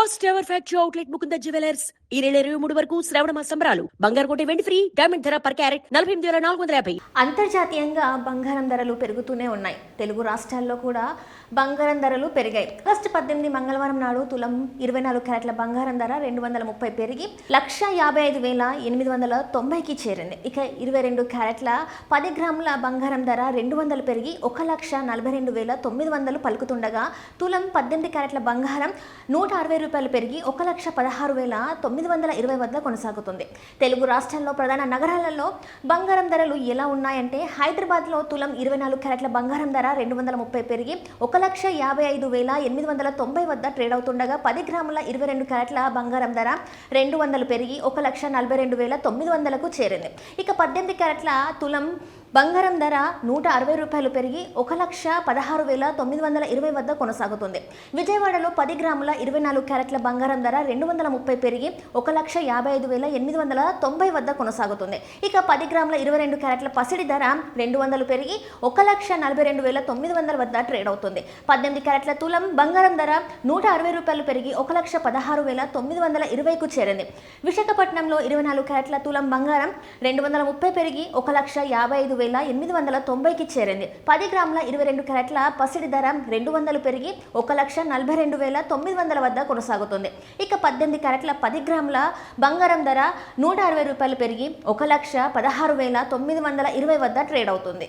First ever factory outlet Mukunda jewellers ఈ నెల 23 వరకు శ్రావణ మాస సంబరాలు. బంగారు కొంటే వెండి ఫ్రీ. డైమండ్ ధర పర్ క్యారెట్ 48,450. అంతర్జాతీయంగా బంగారం ధరలు పెరుగుతూనే ఉన్నాయి. తెలుగు రాష్ట్రాల్లో కూడా బంగారం ధరలు పెరిగాయి. ఆగస్టు 18 మంగళవారం నాడు తులం 24 క్యారెట్ల బంగారం ధర 230 పెరిగి 1,55,890కి చేరింది. ఇక 22 క్యారెట్ల 10 గ్రాముల బంగారం ధర 200 పెరిగి 1,42,900 పలుకుతుండగా తులం 18 క్యారెట్ల బంగారం 160 రూపాయలు పెరిగి 1,16,920 వద్ద కొనసాగుతుంది. తెలుగు రాష్ట్రాల్లో ప్రధాన నగరాలలో బంగారం ధరలు ఎలా ఉన్నాయంటే హైదరాబాద్లో తులం 24 క్యారెట్ల బంగారం ధర 230 పెరిగి 1,55,890 వద్ద ట్రేడ్ అవుతుండగా 10 గ్రాముల 22 క్యారెట్ల బంగారం ధర 200 పెరిగి 1,42,900కు చేరింది. ఇక 18 క్యారెట్ల తులం బంగారం ధర 160 రూపాయలు పెరిగి 1,16,920 వద్ద కొనసాగుతుంది. విజయవాడలో 10 గ్రాముల 24 క్యారెట్ల బంగారం ధర 230 పెరిగి 1,55,890 వద్ద కొనసాగుతుంది. ఇక 10 గ్రాముల 22 క్యారెట్ల పసిడి ధర 200 పెరిగి 1,42,900 వద్ద ట్రేడ్ అవుతుంది. 18 క్యారెట్ల తులం బంగారం ధర 160 రూపాయలు పెరిగి 1,16,920కు చేరింది. విశాఖపట్నంలో 24 క్యారెట్ల తులం బంగారం 230 పెరిగి 1,55,890కి చేరింది. 10 గ్రాముల 22 క్యారెట్ల పసిడి ధర 200 పెరిగి 1,42,900 వద్ద కొనసాగుతుంది. ఇక 18 క్యారెట్ల 10 గ్రాముల బంగారం ధర 160 రూపాయలు పెరిగి 1,16,920 వద్ద ట్రేడ్ అవుతుంది.